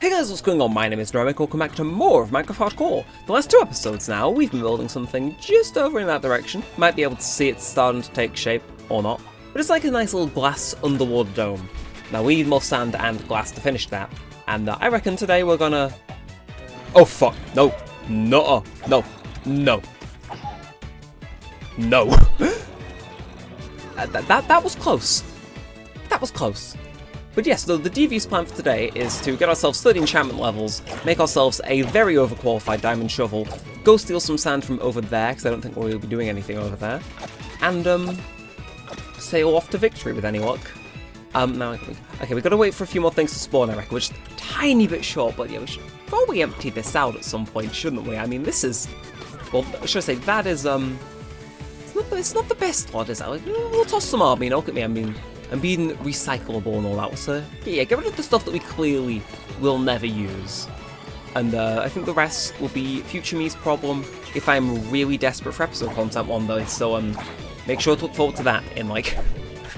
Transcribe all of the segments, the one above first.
Hey guys, what's going on? My name is Neremik. Welcome back to more of Minecraft Hardcore. The last 2 episodes now, we've been building something just over in that direction. Might be able to see it starting to take shape, or not. But it's like a nice little glass underwater dome. Now we need more sand and glass to finish that. And I reckon today we're gonna... Oh fuck, no. No. No. No. No. That was close. That was close. But yes, the devious plan for today is to get ourselves 30 enchantment levels, make ourselves a very overqualified diamond shovel, go steal some sand from over there, because I don't think we'll be doing anything over there, and sail off to victory with any luck. Okay, we've got to wait for a few more things to spawn, I reckon, which is a tiny bit short, but yeah, we should probably empty this out at some point, shouldn't we? I mean, this is, well, should I say, that is, it's not the best lot, is it? Like, we'll toss some more, look at me, I'm being recyclable and all that, so yeah, get rid of the stuff that we clearly will never use. And I think the rest will be future me's problem if I'm really desperate for episode content one day, so make sure to look forward to that in like,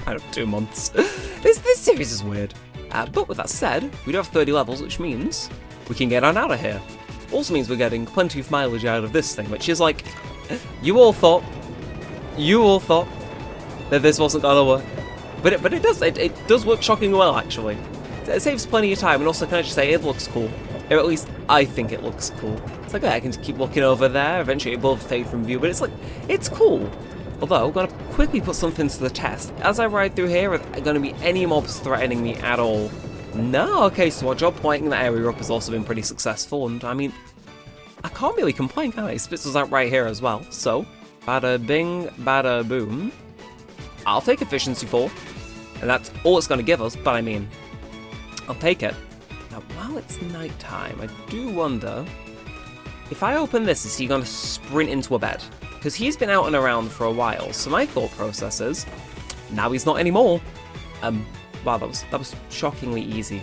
I don't know, 2 months. This series is weird. But with that said, we do have 30 levels, which means we can get on out of here. Also means we're getting plenty of mileage out of this thing, which is like, you all thought that this wasn't gonna work. But it does work shockingly well, actually. It saves plenty of time, and also, can I just say, it looks cool. Or at least, I think it looks cool. It's like, I can just keep looking over there, eventually it will fade from view, but it's like, it's cool. Although, I'm going to quickly put something to the test. As I ride through here, are there going to be any mobs threatening me at all? No? Okay, so our job lighting that area up has also been pretty successful, and I mean, I can't really complain, can I? It spits us out right here as well, so, bada bing, bada boom. I'll take efficiency 4, and that's all it's going to give us, but I mean, I'll take it. Now, while it's nighttime, I do wonder, if I open this, is he going to sprint into a bed? Because he's been out and around for a while, so my thought process is, now he's not anymore. Wow, that was shockingly easy.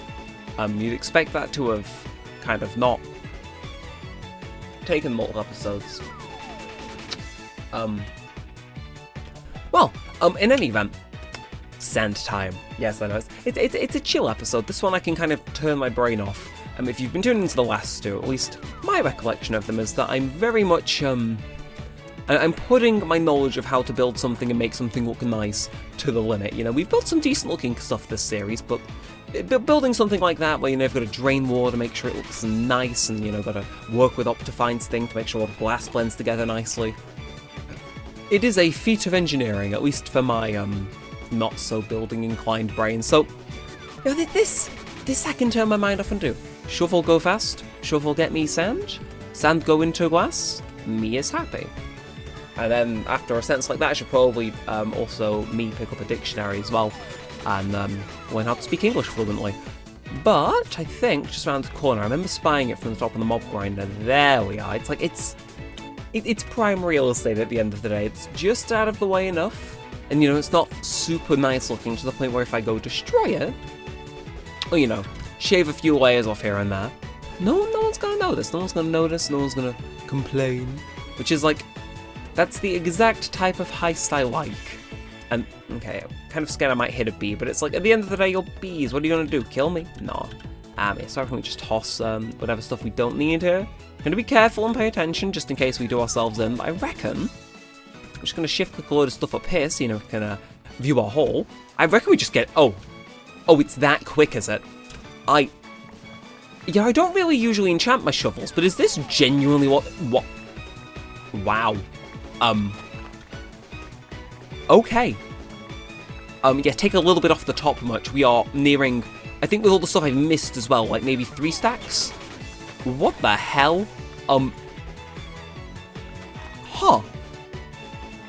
You'd expect that to have kind of not taken multiple episodes. Well, in any event, sand time. Yes, I know, it's a chill episode. This one I can kind of turn my brain off. If you've been tuning into the last 2, at least my recollection of them is that I'm very much, I'm putting my knowledge of how to build something and make something look nice to the limit. You know, we've built some decent looking stuff this series, but building something like that where, you know, you've got to drain water, make sure it looks nice, and, you know, got to work with Optifine's thing to make sure all the glass blends together nicely. It is a feat of engineering, at least for my, not so building inclined brain. So, you know, this I can turn my mind off and do. Shovel go fast, shovel get me sand, sand go into glass, me is happy. And then after a sentence like that, I should probably also me pick up a dictionary as well and learn how to speak English fluently. But I think just around the corner, I remember spying it from the top of the mob grinder. There we are. It's like it's prime real estate at the end of the day. It's just out of the way enough, and you know, it's not super nice looking to the point where if I go destroy it, or you know, shave a few layers off here and there, no one's gonna notice. No one's gonna notice. No one's gonna complain. Which is like, that's the exact type of heist I like. And okay, I'm kind of scared I might hit a bee, but it's like at the end of the day, you're bees. What are you gonna do? Kill me? No. So I can we just toss whatever stuff we don't need here. Gonna be careful and pay attention just in case we do ourselves in, but I reckon I'm just gonna shift click a load of stuff up here so you know we can view our hole. I reckon we just get oh it's that quick, is it? I don't really usually enchant my shovels, but is this genuinely what wow. Okay. Yeah, take a little bit off the top much. We are nearing, I think with all the stuff I've missed as well, like maybe 3 stacks. What the hell? Huh.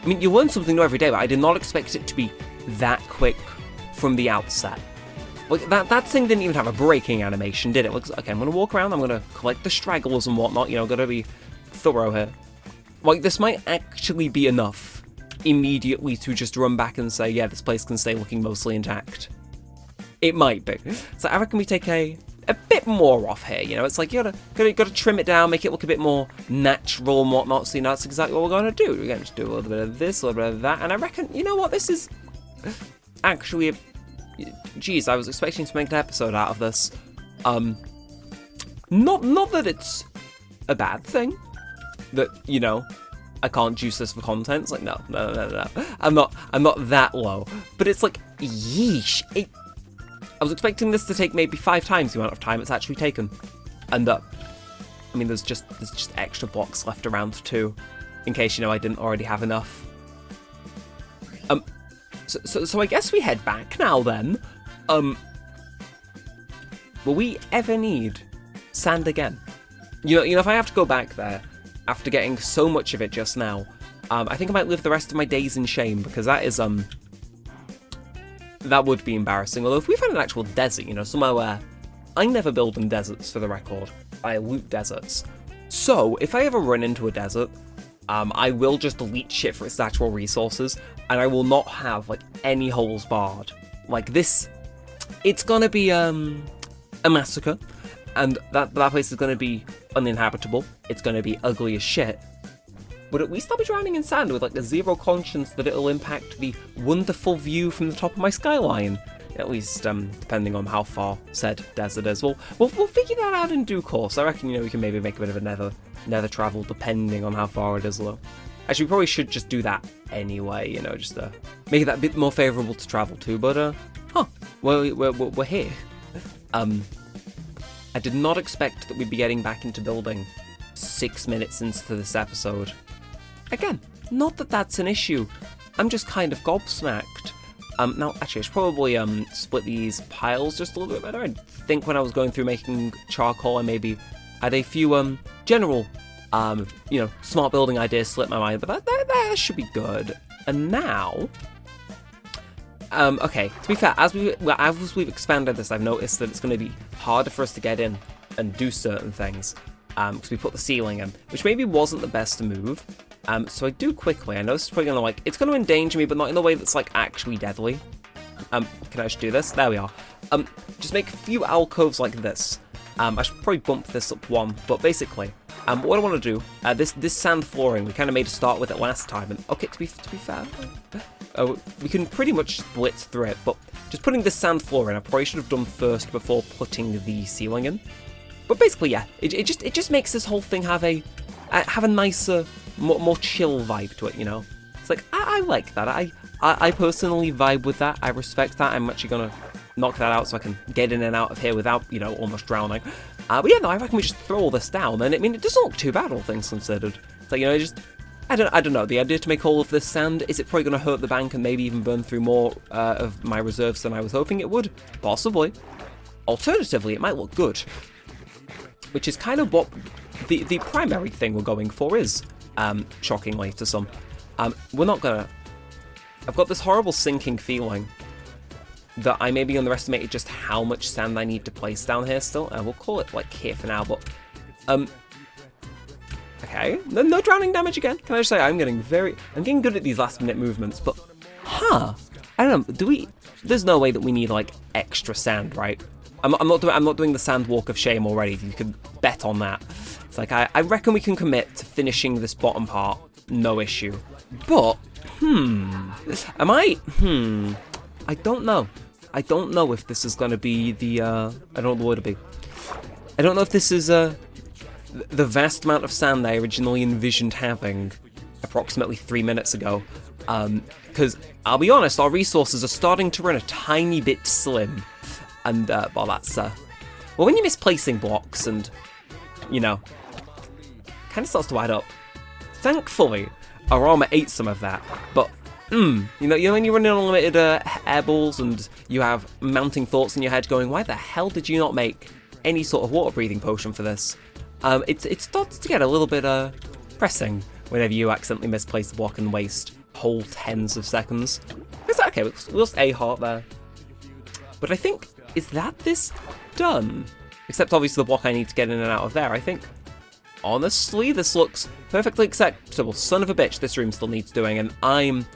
I mean, you learn something new every day, but I did not expect it to be that quick from the outset. Like, that thing didn't even have a braking animation, did it? Okay, I'm gonna walk around, I'm gonna collect the stragglers and whatnot, you know, gotta be thorough here. Like, this might actually be enough immediately to just run back and say, yeah, this place can stay looking mostly intact. It might be. So I reckon we take a bit more off here, you know, it's like you gotta trim it down, make it look a bit more natural and whatnot, so you know, that's exactly what we're gonna do. We're gonna just do a little bit of this, a little bit of that, and I reckon, you know what, this is actually, geez, I was expecting to make an episode out of this. Not that it's a bad thing that, you know, I can't juice this for content. It's like, no. I'm not that low. But it's like, yeesh. I was expecting this to take maybe 5 times the amount of time it's actually taken. And I mean, there's just extra blocks left around too, in case, you know, I didn't already have enough. So I guess we head back now then. Will we ever need sand again? You know, if I have to go back there after getting so much of it just now, I think I might live the rest of my days in shame, because that is that would be embarrassing. Although if we found an actual desert, you know, somewhere where I never build in deserts, for the record, I loot deserts. So if I ever run into a desert, I will just leech it for its natural resources, and I will not have like any holes barred. Like this, it's gonna be a massacre, and that place is gonna be uninhabitable. It's gonna be ugly as shit. But at least I'll be drowning in sand with like a zero conscience that it'll impact the wonderful view from the top of my skyline. At least, depending on how far said desert is. We'll figure that out in due course. I reckon, you know, we can maybe make a bit of a nether travel depending on how far it is, though. Actually, we probably should just do that anyway, you know, just make that a bit more favourable to travel to. But, we're here. I did not expect that we'd be getting back into building 6 minutes into this episode. Again, not that that's an issue. I'm just kind of gobsmacked. Now, actually, I should probably split these piles just a little bit better. I think when I was going through making charcoal, I maybe had a few general, you know, smart building ideas slip my mind, but that should be good. And now, okay, to be fair, as we've expanded this, I've noticed that it's going to be harder for us to get in and do certain things, because we put the ceiling in, which maybe wasn't the best move. So I do quickly. I know this is probably gonna it's gonna endanger me, but not in a way that's like actually deadly. Can I just do this? There we are. Just make a few alcoves like this. I should probably bump this up one, but basically, what I want to do, this sand flooring, we kind of made a start with it last time, and okay, to be fair, we can pretty much blitz through it, but just putting this sand floor in, I probably should have done first before putting the ceiling in. But basically, yeah, it just makes this whole thing have a nicer, more chill vibe to it, you know? It's like, I like that. I personally vibe with that. I respect that. I'm actually gonna knock that out so I can get in and out of here without, you know, almost drowning. But yeah, no, I reckon we just throw all this down, and I mean, it doesn't look too bad, all things considered. It's like, you know, just, I don't know, the idea to make all of this sand, is it probably gonna hurt the bank and maybe even burn through more of my reserves than I was hoping it would? Possibly. Alternatively, it might look good. Which is kind of what the primary thing we're going for is, shockingly to some. We're not gonna... I've got this horrible sinking feeling that I maybe underestimated just how much sand I need to place down here still. We'll call it, like, here for now, but... okay, no drowning damage again. Can I just say, I'm getting good at these last-minute movements, but... I don't know, there's no way that we need, like, extra sand, right? I'm not doing the sand walk of shame already. You can bet on that. It's like, I reckon we can commit to finishing this bottom part, no issue. But, I don't know. I don't know if this is going to be the, I don't know what the word to be. I don't know if this is, the vast amount of sand I originally envisioned having approximately 3 minutes ago. Because, I'll be honest, our resources are starting to run a tiny bit slim. And, well, that's, well, when you're misplacing blocks and, you know, kind of starts to add up. Thankfully, our armor ate some of that, but, you know when you're running unlimited air balls and you have mounting thoughts in your head going, why the hell did you not make any sort of water breathing potion for this? It starts to get a little bit, pressing whenever you accidentally misplace the block and waste whole tens of seconds. It's okay, we'll just A heart there. But I think, is that this done? Except obviously the block I need to get in and out of there, I think. Honestly, this looks perfectly acceptable. Son of a bitch, this room still needs doing, and I'm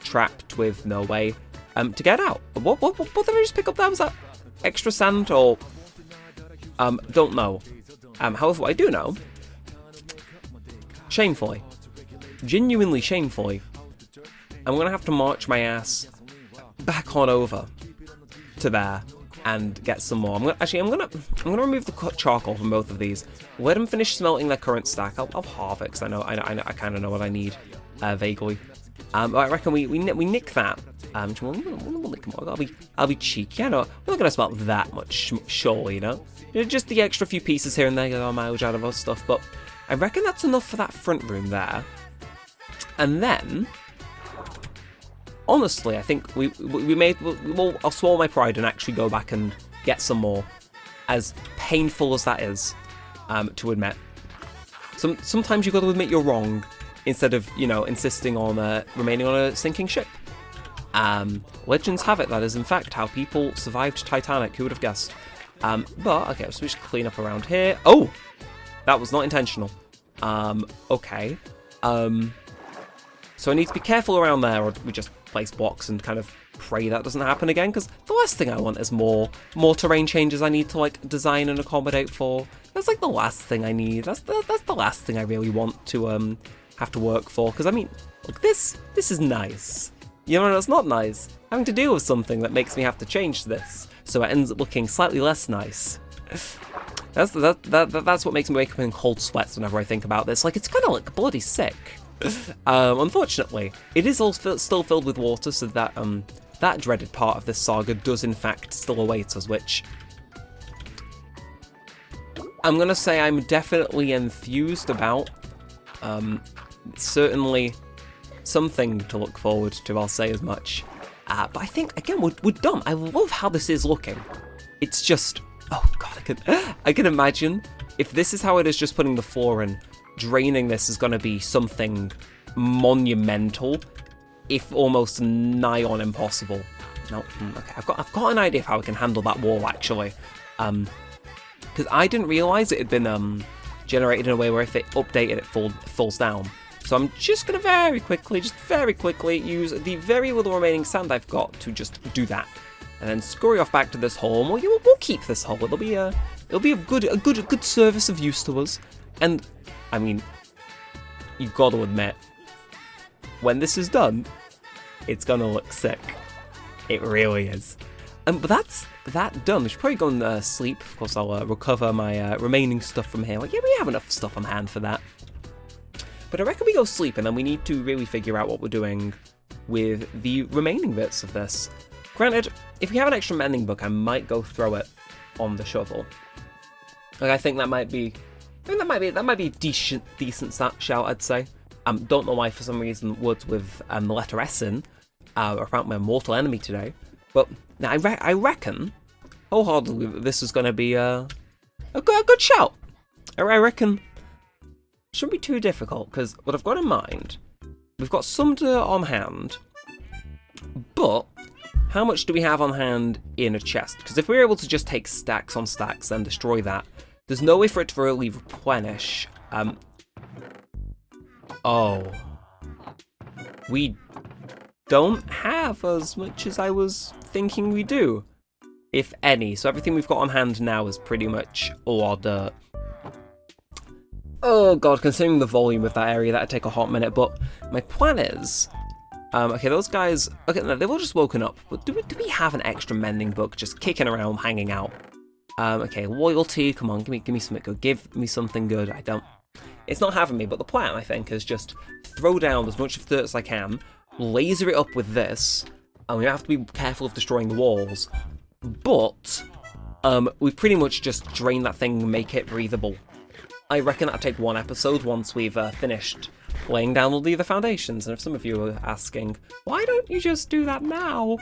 trapped with no way to get out. What did I just pick up there? Was that extra sand or... don't know. However, what I do know, shamefully, genuinely shamefully, I'm going to have to march my ass back on over to there and get some more. I'm gonna remove the charcoal from both of these. Let them finish smelting their current stack. I'll halve it because I kind of know what I need vaguely. But I reckon we nick that. I'll be cheeky. We're not gonna smelt that much, surely, you know. Just the extra few pieces here and there get our mileage out of our stuff. But I reckon that's enough for that front room there. And then, honestly, I think I'll swallow my pride and actually go back and get some more. As painful as that is, to admit. Sometimes you've got to admit you're wrong, instead of, you know, insisting on remaining on a sinking ship. Legends have it that is in fact how people survived Titanic, who would have guessed? But, okay, so we just clean up around here. Oh! That was not intentional. Okay. So I need to be careful around there, or we just place blocks and kind of pray that doesn't happen again, because the last thing I want is more terrain changes I need to, like, design and accommodate for. That's, like, the last thing I need. That's the last thing I really want to, have to work for, because, I mean, look, this is nice. You know, it's not nice. Having to deal with something that makes me have to change this, so it ends up looking slightly less nice. That's what makes me wake up in cold sweats whenever I think about this. Like, it's kind of like bloody sick. Unfortunately, it is all still filled with water, so that that dreaded part of this saga does in fact still await us, which I'm gonna say I'm definitely enthused about. Certainly something to look forward to, I'll say as much. But I think, again, we're done. I love how this is looking. It's just, oh god, I can imagine if this is how it is, just putting the floor in, draining this is going to be something monumental, if almost nigh on impossible. No, okay, I've got an idea of how I can handle that wall, actually. Because I didn't realise it had been generated in a way where if it updated, it falls down. So I'm just going to very quickly use the very little remaining sand I've got to just do that. And then scurry off back to this hole, and we'll keep this hole. It'll be a good service of use to us. And, I mean, you've got to admit, when this is done, it's going to look sick. It really is. But that's that done. We should probably go and sleep. Of course, I'll recover my remaining stuff from here. Like, yeah, we have enough stuff on hand for that. But I reckon we go sleep, and then we need to really figure out what we're doing with the remaining bits of this. Granted, if we have an extra mending book, I might go throw it on the shovel. Like, I think that might be a decent shout, I'd say. Don't know why for some reason words with the letter S in are apparently my mortal enemy today. But now I reckon wholeheartedly that this is going to be a good shout. I reckon it shouldn't be too difficult, because what I've got in mind, we've got some dirt on hand, but how much do we have on hand in a chest? Because if we're able to just take stacks on stacks and destroy that, there's no way for it to really replenish. Oh. We don't have as much as I was thinking we do, if any. So everything we've got on hand now is pretty much all dirt. Oh god, considering the volume of that area, that'd take a hot minute, but my plan is... okay, those guys... Okay, no, they've all just woken up, but do we have an extra mending book just kicking around, hanging out? Okay, loyalty, come on, give me something good, give me something good. I don't... It's not having me, but the plan, I think, is just throw down as much of the dirt as I can, laser it up with this, and we have to be careful of destroying the walls, but we pretty much just drain that thing and make it breathable. I reckon that'll take one episode once we've finished laying down all the other foundations, and if some of you are asking, why don't you just do that now?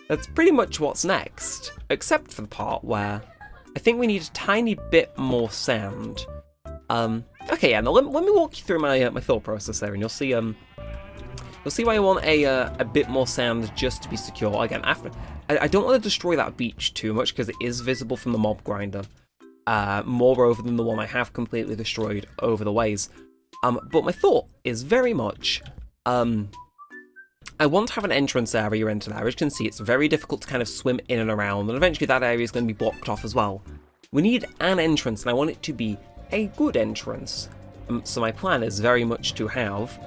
That's pretty much what's next, except for the part where I think we need a tiny bit more sand. Okay, yeah, now let me walk you through my my thought process there, and you'll see why I want a bit more sand just to be secure. Again, I don't want to destroy that beach too much because it is visible from the mob grinder. Moreover than the one I have completely destroyed over the ways. But my thought is very much, I want to have an entrance area into there. As you can see, it's very difficult to kind of swim in and around, and eventually that area is going to be blocked off as well. We need an entrance, and I want it to be a good entrance. So my plan is very much to have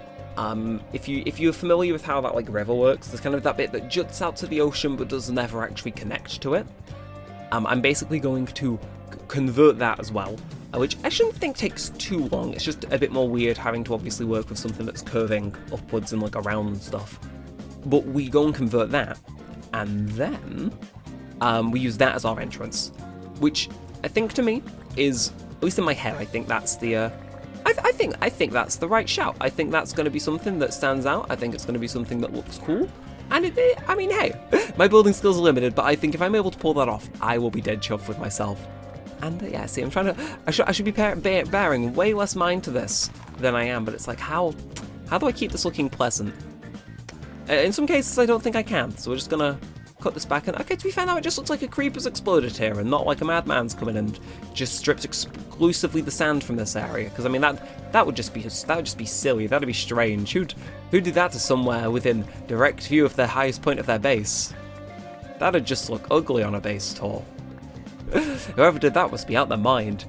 If you're familiar with how that like river works, there's kind of that bit that juts out to the ocean but does never actually connect to it. I'm basically going to convert that as well, which I shouldn't think takes too long. It's just a bit more weird having to obviously work with something that's curving upwards and like around and stuff. But we go and convert that, and then we use that as our entrance, which I think to me is, at least in my head, I think that's the I think that's the right shout. I think that's going to be something that stands out. I think it's going to be something that looks cool. And I mean, hey, my building skills are limited, but I think if I'm able to pull that off, I will be dead chuffed with myself. And yeah, see, I'm trying to, I should be bearing way less mind to this than I am, but it's like, how do I keep this looking pleasant? In some cases, I don't think I can, so we're just gonna cut this back, and okay, to be fair now, it just looks like a creeper's exploded here, and not like a madman's coming and just stripped exclusively the sand from this area, because I mean, that would just be silly, that'd be strange. Who'd do that to somewhere within direct view of the highest point of their base? That'd just look ugly on a base tour. Whoever did that must be out their mind.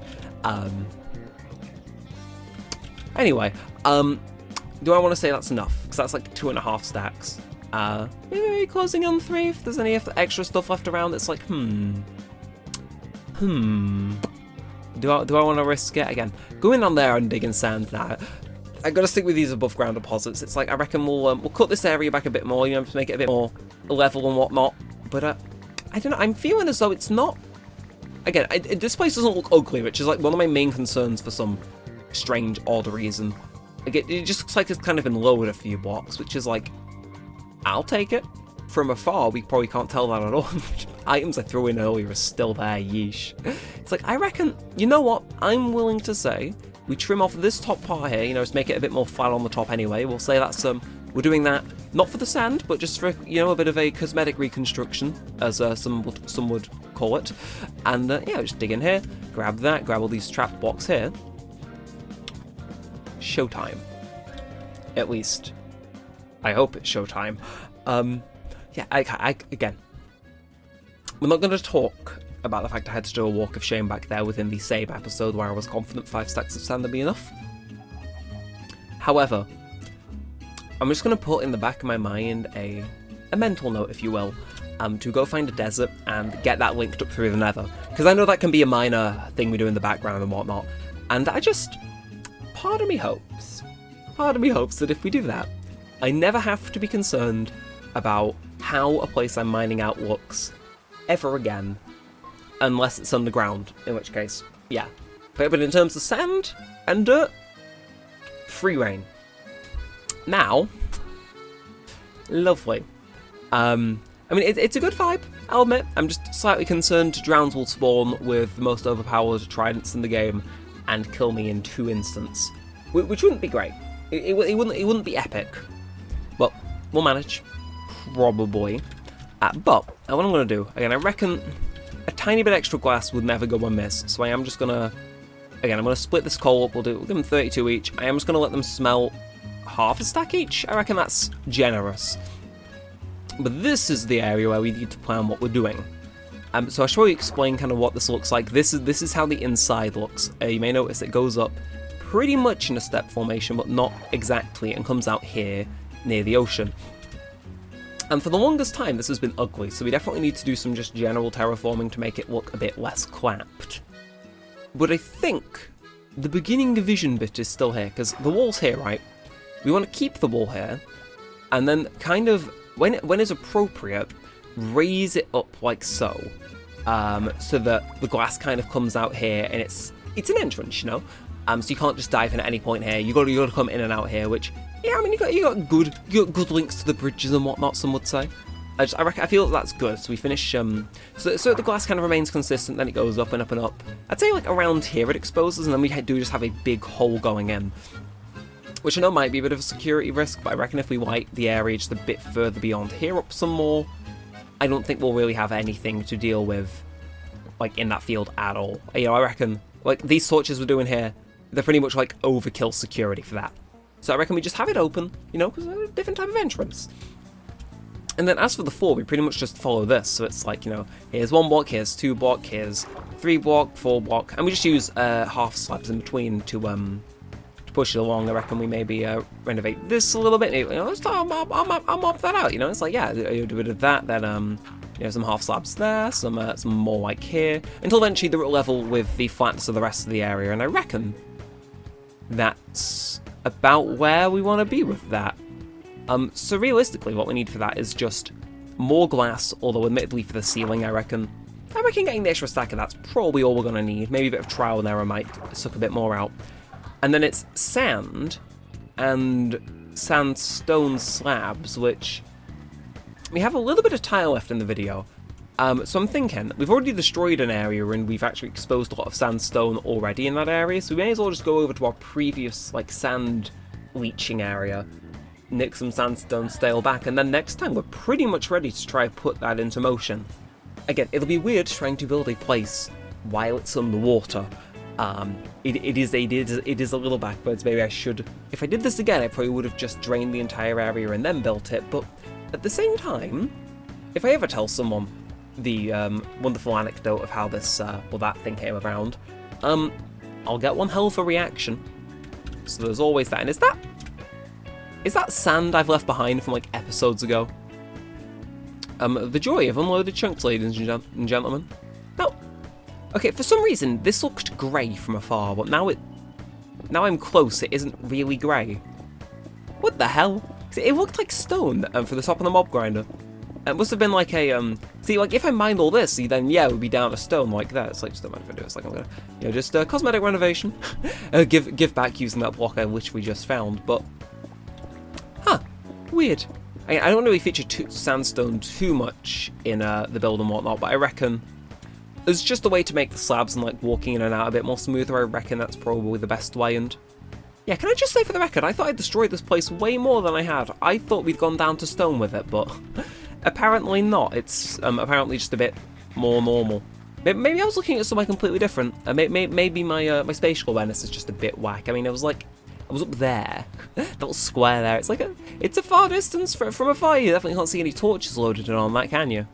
Anyway, do I want to say that's enough? Because that's like 2.5 stacks. Maybe closing on 3 if there's any extra stuff left around. It's like, Do I want to risk it? Again, going on there and digging sand now. I gotta stick with these above ground deposits. It's like, I reckon we'll cut this area back a bit more, you know, to make it a bit more level and whatnot. But I don't know, I'm feeling as though it's not. Again, this place doesn't look ugly, which is like one of my main concerns for some strange, odd reason. Like, it just looks like it's kind of been lowered a few blocks, which is like, I'll take it. From afar, we probably can't tell that at all. Items I threw in earlier are still there, yeesh. It's like, I reckon, you know what, I'm willing to say, we trim off this top part here, you know, just make it a bit more flat on the top anyway. We'll say that's, we're doing that, not for the sand, but just for, you know, a bit of a cosmetic reconstruction, as some would call it. And, yeah, just dig in here, grab that, grab all these trapped blocks here. Showtime. At least. I hope it's showtime. Yeah, again, we're not going to talk about the fact I had to do a walk of shame back there within the same episode where I was confident 5 stacks of sand would be enough. However, I'm just going to put in the back of my mind a mental note, if you will, to go find a desert and get that linked up through the nether. Because I know that can be a minor thing we do in the background and whatnot. And part of me hopes that if we do that, I never have to be concerned about how a place I'm mining out looks ever again, unless it's underground, in which case, yeah. But in terms of sand and dirt, free reign. Now, lovely. I mean, it's a good vibe, I'll admit. I'm just slightly concerned drowns will spawn with the most overpowered tridents in the game and kill me in 2 instants, which wouldn't be great. It wouldn't be epic, but we'll manage, probably. But what I'm going to do, again, I reckon a tiny bit extra glass would never go amiss, so I am just going to, again, I'm going to split this coal up, we'll give them 32 each, I am just going to let them smelt half a stack each. I reckon that's generous. But this is the area where we need to plan what we're doing. So I'll probably explain kind of what this looks like. This is how the inside looks. You may notice it goes up pretty much in a step formation, but not exactly, and comes out here near the ocean. And for the longest time, this has been ugly, so we definitely need to do some just general terraforming to make it look a bit less clapped. But I think the beginning division bit is still here, because the wall's here, right? We want to keep the wall here, and then kind of, when it's appropriate, raise it up like so, so that the glass kind of comes out here, and it's an entrance, you know? So you can't just dive in at any point here. You got to come in and out here, which, yeah, I mean, you got good links to the bridges and whatnot, some would say. I feel that's good. So we finish, so the glass kind of remains consistent, then it goes up and up and up. I'd say like around here it exposes, and then we do just have a big hole going in, which I know might be a bit of a security risk, but I reckon if we light the area just a bit further beyond here up some more, I don't think we'll really have anything to deal with, like, in that field at all. You know, I reckon, like, these torches we're doing here, they're pretty much like overkill security for that. So I reckon we just have it open, you know, because it's a different type of entrance. And then as for the 4, we pretty much just follow this. So it's like, you know, here's 1 block, here's 2 block, here's 3 block, 4 block, and we just use half slabs in between to put push it along, I reckon we maybe renovate this a little bit. You know, I'll mop that out. You know, it's like, yeah, you do a bit of that, then you know, some half slabs there, some more like here, until eventually they're at level with the flatness of the rest of the area. And I reckon that's about where we want to be with that. So realistically, what we need for that is just more glass, although admittedly for the ceiling, I reckon getting the extra stack of that's probably all we're going to need. Maybe a bit of trial and error might suck a bit more out. And then it's sand and sandstone slabs, which we have a little bit of tile left in the video. So I'm thinking, we've already destroyed an area and we've actually exposed a lot of sandstone already in that area, so we may as well just go over to our previous, like, sand leaching area, nick some sandstone, stale back, and then next time we're pretty much ready to try and put that into motion. Again, it'll be weird trying to build a place while it's underwater. It is a little backwards. Maybe I should, if I did this again, I probably would have just drained the entire area and then built it, but at the same time, if I ever tell someone the wonderful anecdote of how this, well, that thing came around, I'll get one hell of a reaction. So there's always that. And is that sand I've left behind from, like, episodes ago? The joy of unloaded chunks, ladies and gentlemen. Now, okay, for some reason, this looked grey from afar, but now I'm close, it isn't really grey. What the hell? It looked like stone for the top of the mob grinder. It must have been like a, see, like, if I mined all this, then, yeah, it would be down to stone like that. It's like, just don't mind if I do it. It's like, I'm gonna, you know, just cosmetic renovation. Give back using that block I literally just found, but, huh, weird. I don't really feature sandstone too much in the build and whatnot, but I reckon there's just a way to make the slabs and, like, walking in and out a bit more smoother. I reckon that's probably the best way. And yeah, can I just say for the record, I thought I destroyed this place way more than I had. I thought we'd gone down to stone with it, but apparently not. It's apparently just a bit more normal. Maybe I was looking at something completely different. Maybe my spatial awareness is just a bit whack. I mean, I was up there, that little square there. It's like it's a far distance from afar. You definitely can't see any torches loaded on that, can you?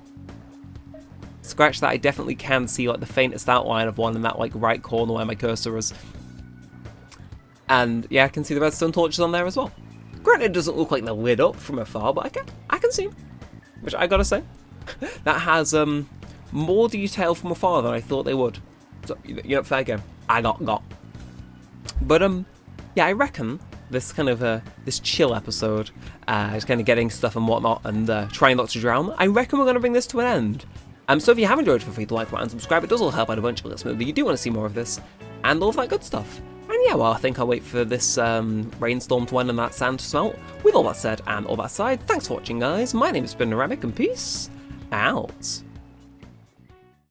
Scratch that, I definitely can see, like, the faintest outline of one in that, like, right corner where my cursor is. And yeah, I can see the redstone torches on there as well. Granted, it doesn't look like they're lit up from afar, but I can see them. Which I gotta say, that has more detail from afar than I thought they would. So, you know, fair game. I got. But yeah, I reckon this kind of this chill episode, just kind of getting stuff and whatnot, and trying not to drown. I reckon we're gonna bring this to an end. So if you have enjoyed, feel free to like, comment, and subscribe. It does all help out a bunch. Let us know that you do want to see more of this, and all of that good stuff. And yeah, well, I think I'll wait for this rainstorm to end and that sand to smelt. With all that said and all that aside, thanks for watching, guys. My name has been Neremik, and peace out.